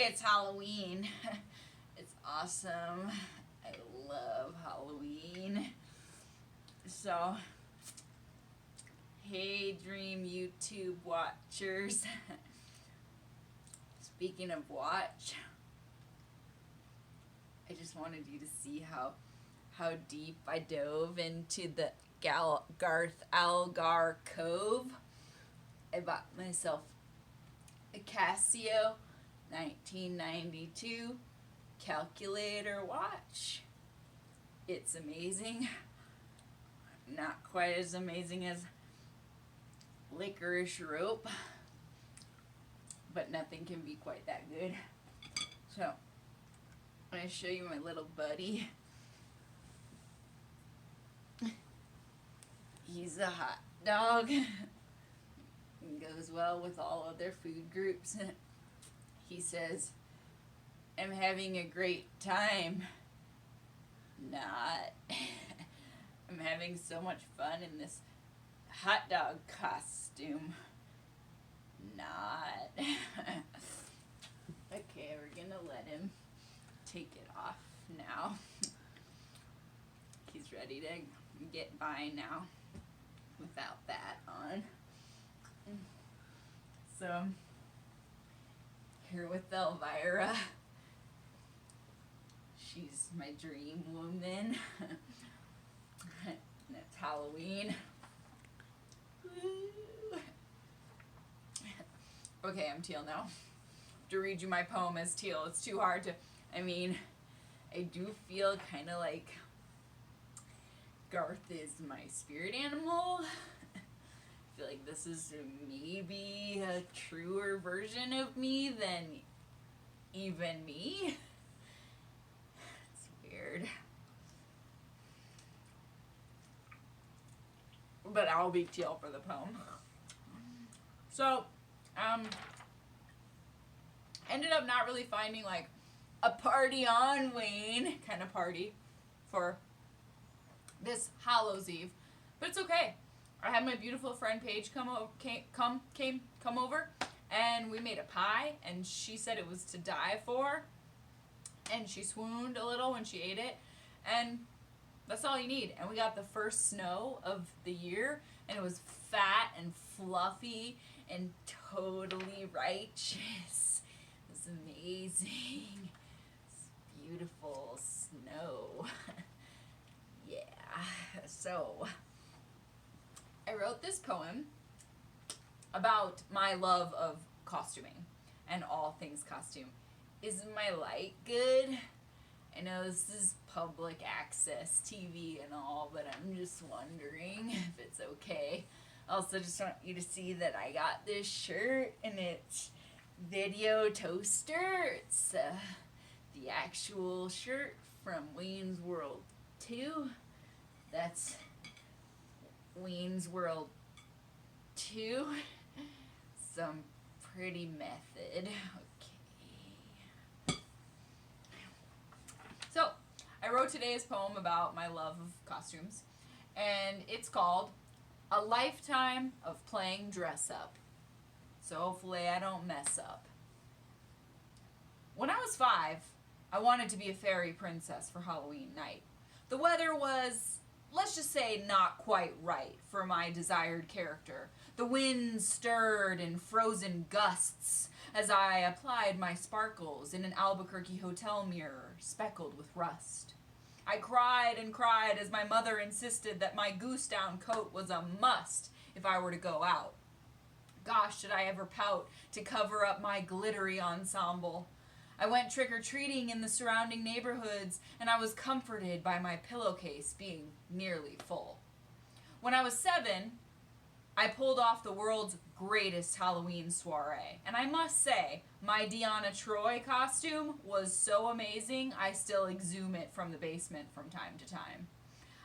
It's Halloween. It's awesome. I love Halloween. So, hey, Dream YouTube watchers. Speaking of watch, I just wanted you to see how deep I dove into the Garth Algar Cove. I bought myself a Casio 1992 calculator watch. It's amazing. Not quite as amazing as Licorice Rope, but nothing can be quite that good. So, I'm going to show you my little buddy. He's a hot dog. Goes well with all other food groups. He says, I'm having a great time. Not. I'm having so much fun in this hot dog costume. Not. Okay, we're gonna let him take it off now. He's ready to get by now without that on. So, here with Elvira. She's my dream woman. And it's Halloween. Woo. Okay, I'm Teal now. To read you my poem as Teal, it's too hard to, I do feel kind of like Garth is my spirit animal. I feel like this is maybe a truer version of me than even me. It's weird. But I'll be Teal for the poem. So, ended up not really finding like a party on Wayne kind of party for this Hallows Eve, but it's okay. I had my beautiful friend Paige come over, and we made a pie, and she said it was to die for, and she swooned a little when she ate it, and that's all you need. And we got the first snow of the year, and it was fat and fluffy and totally righteous. It was amazing. It's beautiful snow. Yeah, so I wrote this poem about my love of costuming and all things costume. Is my light good? I know this is public access TV and all, but I'm just wondering if it's okay. I also just want you to see that I got this shirt, and it's Video Toaster. It's the actual shirt from Wayne's World 2. That's Wayne's World 2. Some pretty method. Okay. So, I wrote today's poem about my love of costumes, and it's called A Lifetime of Playing Dress Up. So hopefully I don't mess up. When I was 5, I wanted to be a fairy princess for Halloween night. The weather was, let's just say, not quite right for my desired character. The wind stirred in frozen gusts as I applied my sparkles in an Albuquerque hotel mirror speckled with rust. I cried and cried as my mother insisted that my goose down coat was a must if I were to go out. Gosh, did I ever pout to cover up my glittery ensemble. I went trick-or-treating in the surrounding neighborhoods, and I was comforted by my pillowcase being nearly full. When I was 7, I pulled off the world's greatest Halloween soiree, and I must say, my Deanna Troi costume was so amazing, I still exhume it from the basement from time to time.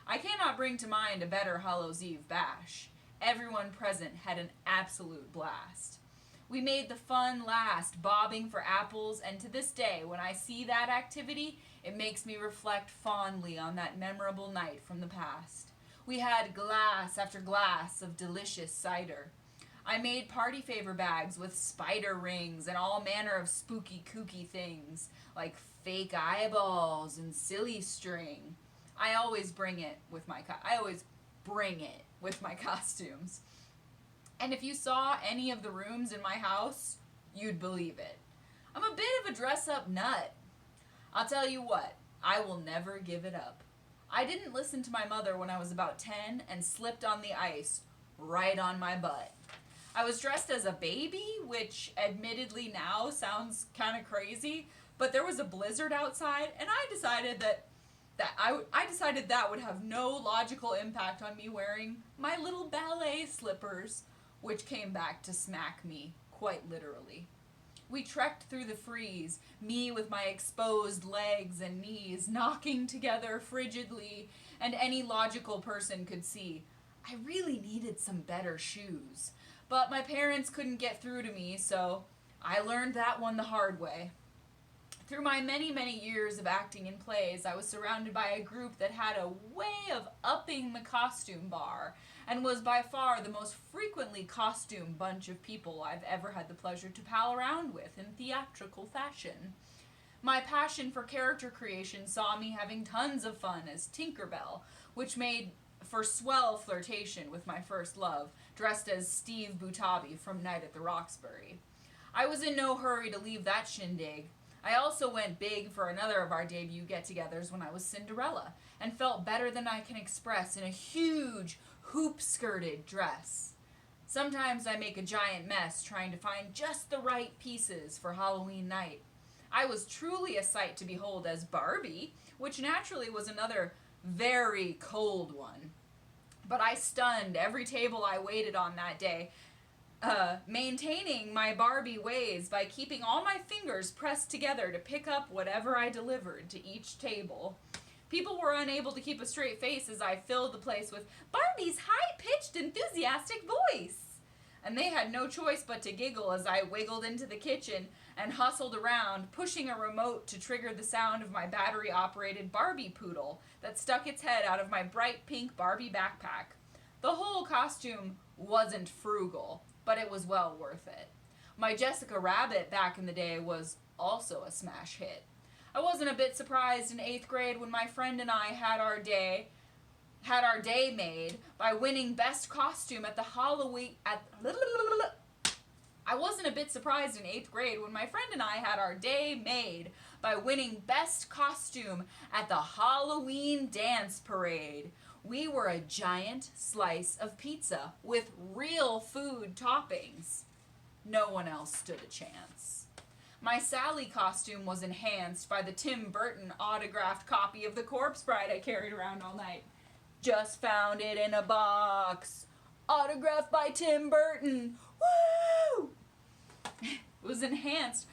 I cannot bring to mind a better Hallows Eve bash. Everyone present had an absolute blast. We made the fun last, bobbing for apples, and to this day, when I see that activity, it makes me reflect fondly on that memorable night from the past. We had glass after glass of delicious cider. I made party favor bags with spider rings and all manner of spooky kooky things, like fake eyeballs and silly string. I always bring it with my costumes. And if you saw any of the rooms in my house, you'd believe it. I'm a bit of a dress-up nut. I'll tell you what, I will never give it up. I didn't listen to my mother when I was about 10 and slipped on the ice right on my butt. I was dressed as a baby, which admittedly now sounds kind of crazy, but there was a blizzard outside, and I decided that would have no logical impact on me wearing my little ballet slippers, which came back to smack me, quite literally. We trekked through the freeze, me with my exposed legs and knees knocking together frigidly, and any logical person could see I really needed some better shoes. But my parents couldn't get through to me, so I learned that one the hard way. Through my many, many years of acting in plays, I was surrounded by a group that had a way of upping the costume bar, and was by far the most frequently costumed bunch of people I've ever had the pleasure to pal around with in theatrical fashion. My passion for character creation saw me having tons of fun as Tinkerbell, which made for swell flirtation with my first love, dressed as Steve Butabi from Night at the Roxbury. I was in no hurry to leave that shindig. I also went big for another of our debut get-togethers when I was Cinderella, and felt better than I can express in a huge, hoop-skirted dress. Sometimes I make a giant mess trying to find just the right pieces for Halloween night. I was truly a sight to behold as Barbie, which naturally was another very cold one. But I stunned every table I waited on that day, maintaining my Barbie ways by keeping all my fingers pressed together to pick up whatever I delivered to each table. People were unable to keep a straight face as I filled the place with Barbie's high-pitched, enthusiastic voice. And they had no choice but to giggle as I wiggled into the kitchen and hustled around, pushing a remote to trigger the sound of my battery-operated Barbie poodle that stuck its head out of my bright pink Barbie backpack. The whole costume wasn't frugal, but it was well worth it. My Jessica Rabbit back in the day was also a smash hit. I wasn't a bit surprised in 8th grade when my friend and I had our day made by winning best costume at the Halloween I wasn't a bit surprised in 8th grade when my friend and I had our day made by winning best costume at the Halloween dance parade. We were a giant slice of pizza with real food toppings. No one else stood a chance. My Sally costume was enhanced by the Tim Burton autographed copy of The Corpse Bride I carried around all night. Just found it in a box. Autographed by Tim Burton. Woo! It was enhanced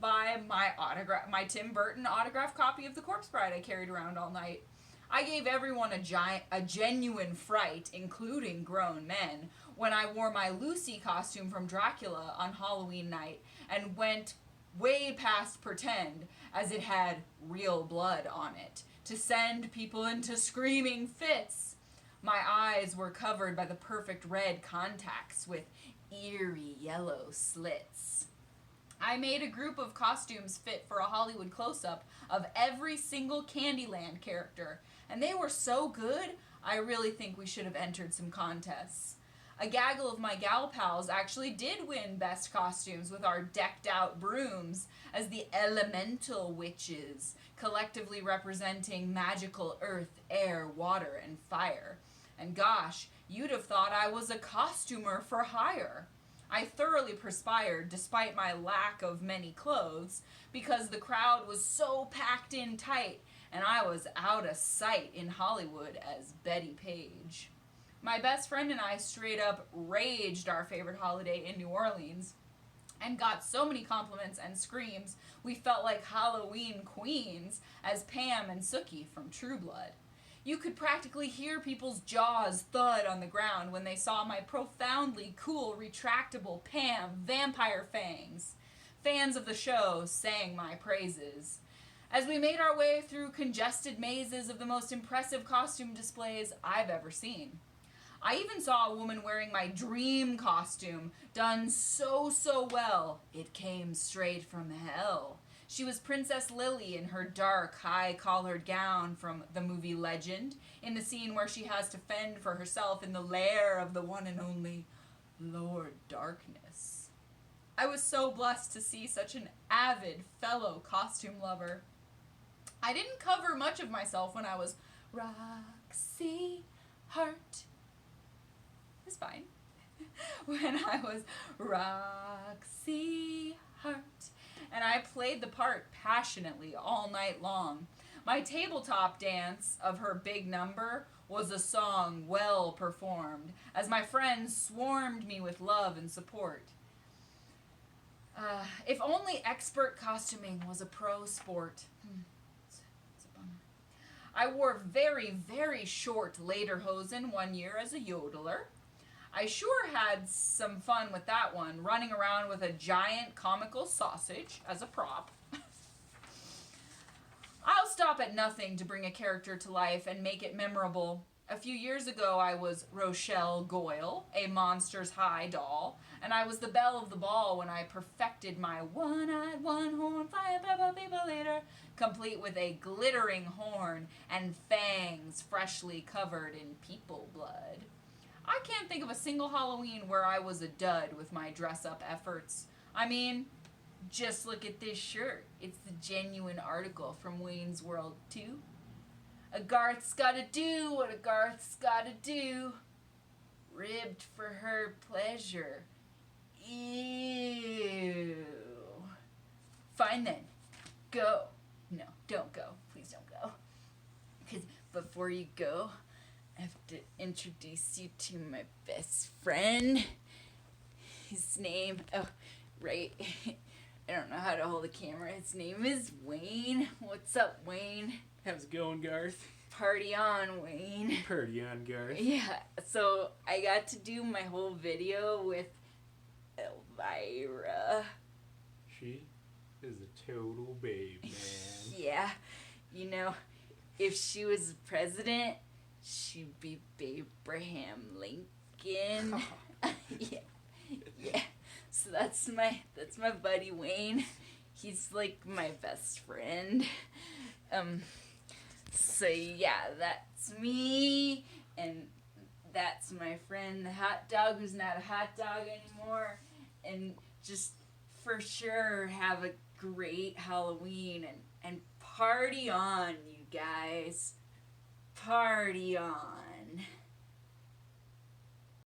by my Tim Burton autographed copy of The Corpse Bride I carried around all night. I gave everyone a genuine fright, including grown men, when I wore my Lucy costume from Dracula on Halloween night and went way past pretend, as it had real blood on it, to send people into screaming fits. My eyes were covered by the perfect red contacts with eerie yellow slits. I made a group of costumes fit for a Hollywood close-up of every single Candyland character, and they were so good, I really think we should have entered some contests. A gaggle of my gal pals actually did win best costumes with our decked-out brooms as the elemental witches, collectively representing magical earth, air, water, and fire. And gosh, you'd have thought I was a costumer for hire. I thoroughly perspired despite my lack of many clothes because the crowd was so packed in tight and I was out of sight in Hollywood as Betty Page. My best friend and I straight up raged our favorite holiday in New Orleans and got so many compliments and screams we felt like Halloween queens as Pam and Sookie from True Blood. You could practically hear people's jaws thud on the ground when they saw my profoundly cool, retractable Pam vampire fangs. Fans of the show sang my praises. As we made our way through congested mazes of the most impressive costume displays I've ever seen. I even saw a woman wearing my dream costume, done so well, it came straight from hell. She was Princess Lily in her dark, high-collared gown from the movie Legend, in the scene where she has to fend for herself in the lair of the one and only Lord Darkness. I was so blessed to see such an avid fellow costume lover. I didn't cover much of myself when I was Roxy Hart. It's fine. When I was Roxy Hart. And I played the part passionately all night long. My tabletop dance of her big number was a song well performed, as my friends swarmed me with love and support. If only expert costuming was a pro sport. It's a bummer. I wore very short lederhosen one year as a yodeler. I sure had some fun with that one, running around with a giant comical sausage as a prop. I'll stop at nothing to bring a character to life and make it memorable. A few years ago, I was Rochelle Goyle, a Monsters High doll, and I was the belle of the ball when I perfected my one-eyed, one-horn, fire pepper people later, complete with a glittering horn and fangs freshly covered in people blood. I can't think of a single Halloween where I was a dud with my dress-up efforts. I mean, just look at this shirt. It's the genuine article from Wayne's World 2. A Garth's gotta do what a Garth's gotta do. Ribbed for her pleasure. Ew. Fine then. Go. No, don't go. Please don't go. Because before you go, I have to introduce you to my best friend. His name, right. I don't know how to hold a camera. His name is Wayne. What's up, Wayne? How's it going, Garth? Party on, Wayne. Party on, Garth. Yeah, so I got to do my whole video with Elvira. She is a total babe, man. Yeah, you know, if she was president, she'd be Abraham Lincoln. Yeah. So that's my buddy Wayne. He's like my best friend. So yeah, that's me, and that's my friend the hot dog who's not a hot dog anymore, and just for sure have a great Halloween and party on, you guys. Party on.